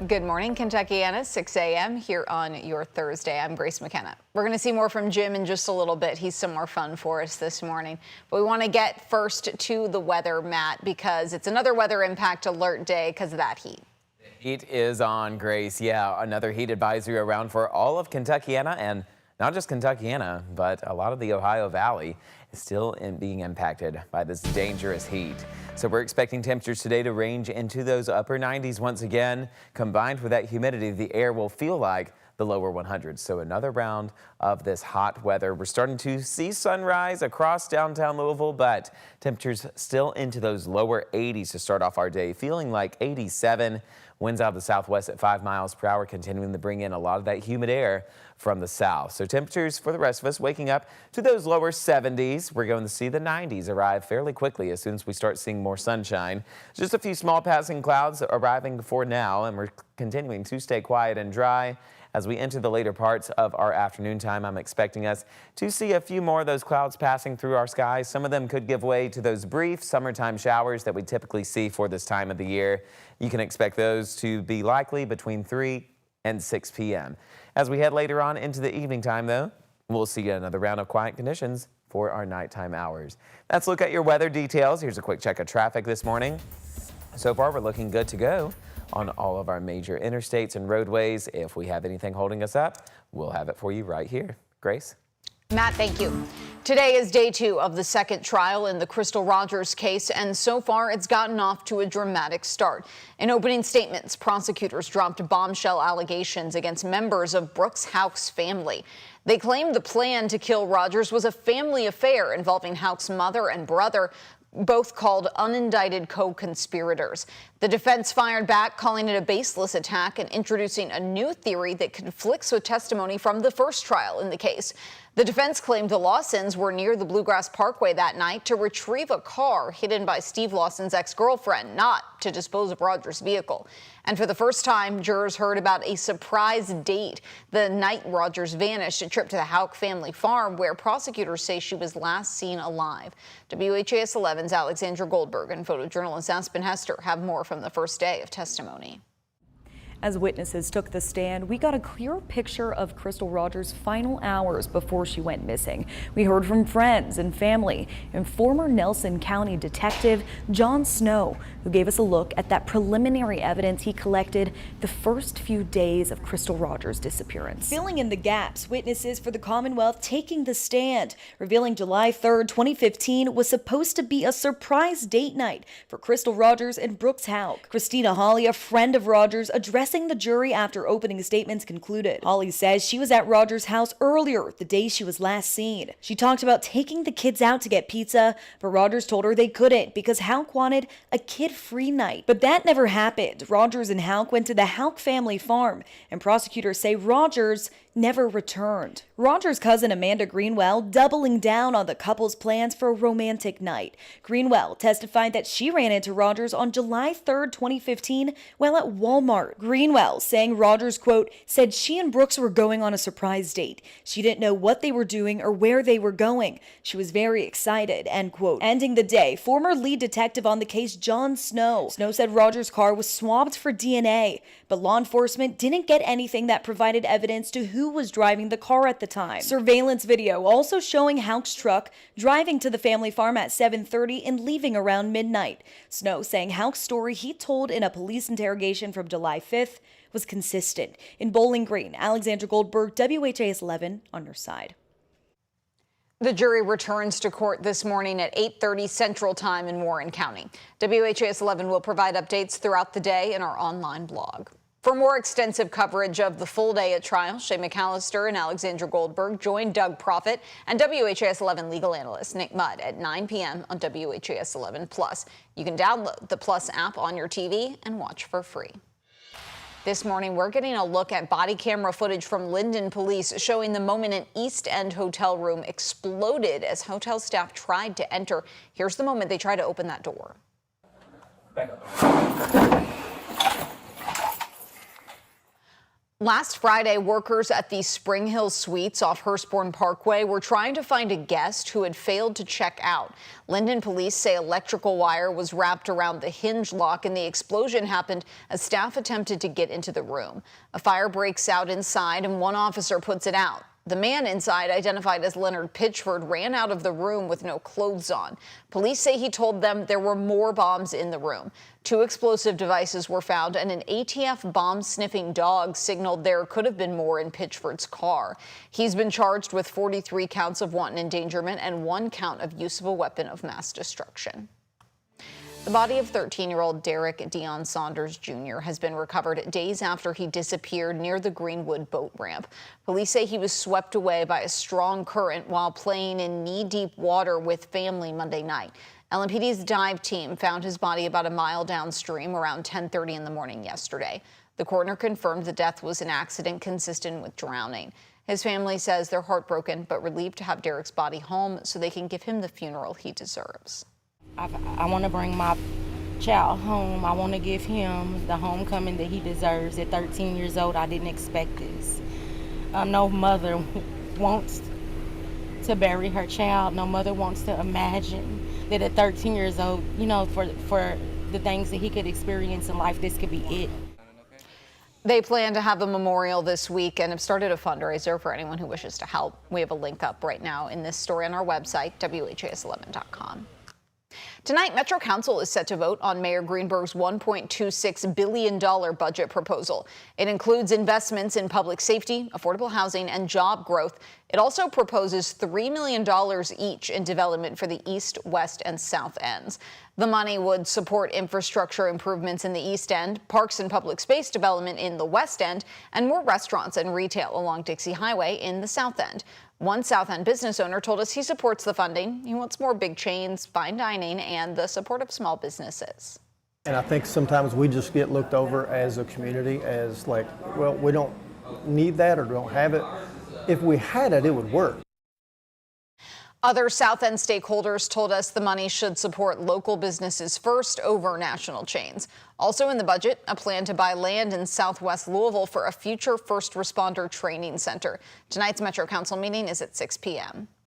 Good morning, Kentuckiana, 6 a.m. here on your Thursday. I'm Grace McKenna. We're going to see more from Jim in just a little bit. He's some more fun for us this morning. But we want to get first to the weather, Matt, because it's another weather impact alert day because of that heat. Heat is on, Grace. Yeah, another heat advisory around for all of Kentuckiana, and not just Kentuckiana, but a lot of the Ohio Valley is still being impacted by this dangerous heat. So we're expecting temperatures today to range into those upper 90s once again. Combined with that humidity, the air will feel like the lower 100s. So another round of this hot weather. We're starting to see sunrise across downtown Louisville, but temperatures still into those lower 80s to start off our day, feeling like 87. Winds out of the southwest at 5 miles per hour, continuing to bring in a lot of that humid air from the south. So temperatures for the rest of us waking up to those lower 70s. We're going to see the 90s arrive fairly quickly as soon as we start seeing more sunshine. Just a few small passing clouds arriving for now, and we're continuing to stay quiet and dry. As we enter the later parts of our afternoon time, I'm expecting us to see a few more of those clouds passing through our skies. Some of them could give way to those brief summertime showers that we typically see for this time of the year. You can expect those to be likely between 3 and 6 p.m. As we head later on into the evening time, though, we'll see another round of quiet conditions for our nighttime hours. Let's look at your weather details. Here's a quick check of traffic this morning. So far, we're looking good to go on all of our major interstates and roadways. If we have anything holding us up, we'll have it for you right here. Grace? Matt, thank you. Today is day 2 of the second trial in the Crystal Rogers case, and so far it's gotten off to a dramatic start. In opening statements, prosecutors dropped bombshell allegations against members of Brooks Houck's family. They claimed the plan to kill Rogers was a family affair involving Houck's mother and brother, both called unindicted co-conspirators. The defense fired back, calling it a baseless attack and introducing a new theory that conflicts with testimony from the first trial in the case. The defense claimed the Lawsons were near the Bluegrass Parkway that night to retrieve a car hidden by Steve Lawson's ex-girlfriend, not to dispose of Rogers' vehicle. And for the first time, jurors heard about a surprise date the night Rogers vanished, a trip to the Houck family farm where prosecutors say she was last seen alive. WHAS 11's Alexandra Goldberg and photojournalist Aspen Hester have more from the first day of testimony. As witnesses took the stand, we got a clear picture of Crystal Rogers' final hours before she went missing. We heard from friends and family and former Nelson County Detective John Snow, who gave us a look at that preliminary evidence he collected the first few days of Crystal Rogers' disappearance. Filling in the gaps, witnesses for the Commonwealth taking the stand, revealing July 3rd, 2015 was supposed to be a surprise date night for Crystal Rogers and Brooks Houck. Christina Hawley, a friend of Rogers, addressing the jury after opening statements concluded. Hawley says she was at Rogers' house earlier, the day she was last seen. She talked about taking the kids out to get pizza, but Rogers told her they couldn't because Houck wanted a kid-free night. But that never happened. Rogers and Houck went to the Houck family farm, and prosecutors say Rogers never returned. Rogers' cousin Amanda Greenwell doubling down on the couple's plans for a romantic night. Greenwell testified that she ran into Rogers on July 3rd, 2015 while at Walmart. Greenwell saying Rogers, quote, said she and Brooks were going on a surprise date. She didn't know what they were doing or where they were going. She was very excited, end quote. Ending the day, former lead detective on the case, John Snow. Snow said Rogers' car was swabbed for DNA, but law enforcement didn't get anything that provided evidence to who was driving the car at the time. Surveillance video also showing Houck's truck driving to the family farm at 7:30 and leaving around midnight. Snow saying Houck's story he told in a police interrogation from July 5th was consistent. In Bowling Green, Alexandra Goldberg, WHAS 11 on your side. The jury returns to court this morning at 8:30 Central Time in Warren County. WHAS 11 will provide updates throughout the day in our online blog. For more extensive coverage of the full day at trial, Shay McAllister and Alexandra Goldberg join Doug Proffitt and WHAS 11 legal analyst Nick Mudd at 9 p.m. on WHAS 11 Plus. You can download the Plus app on your TV and watch for free. This morning, we're getting a look at body camera footage from Linden police showing the moment an East End hotel room exploded as hotel staff tried to enter. Here's the moment they tried to open that door. Back up. Last Friday, workers at the Spring Hill Suites off Hurstbourne Parkway were trying to find a guest who had failed to check out. Linden police say electrical wire was wrapped around the hinge lock, and the explosion happened as staff attempted to get into the room. A fire breaks out inside, and one officer puts it out. The man inside, identified as Leonard Pitchford, ran out of the room with no clothes on. Police say he told them there were more bombs in the room. 2 explosive devices were found, and an ATF bomb-sniffing dog signaled there could have been more in Pitchford's car. He's been charged with 43 counts of wanton endangerment and 1 count of use of a weapon of mass destruction. The body of 13-year-old Derek Dion Saunders Jr. has been recovered days after he disappeared near the Greenwood boat ramp. Police say he was swept away by a strong current while playing in knee-deep water with family Monday night. LMPD's dive team found his body about a mile downstream around 10:30 in the morning yesterday. The coroner confirmed the death was an accident consistent with drowning. His family says they're heartbroken but relieved to have Derek's body home so they can give him the funeral he deserves. I want to bring my child home. I want to give him the homecoming that he deserves. At 13 years old, I didn't expect this. No mother wants to bury her child. No mother wants to imagine that at 13 years old, you know, for the things that he could experience in life, this could be it. They plan to have a memorial this week and have started a fundraiser for anyone who wishes to help. We have a link up right now in this story on our website, WHAS11.com. Tonight, Metro Council is set to vote on Mayor Greenberg's $1.26 billion budget proposal. It includes investments in public safety, affordable housing, and job growth. It also proposes $3 million each in development for the East, West, and South ends. The money would support infrastructure improvements in the East End, parks and public space development in the West End, and more restaurants and retail along Dixie Highway in the South End. One South End business owner told us he supports the funding. He wants more big chains, fine dining, and the support of small businesses. And I think sometimes we just get looked over as a community as like, well, we don't need that or don't have it. If we had it, it would work. Other South End stakeholders told us the money should support local businesses first over national chains. Also in the budget, a plan to buy land in Southwest Louisville for a future first responder training center. Tonight's Metro Council meeting is at 6 p.m.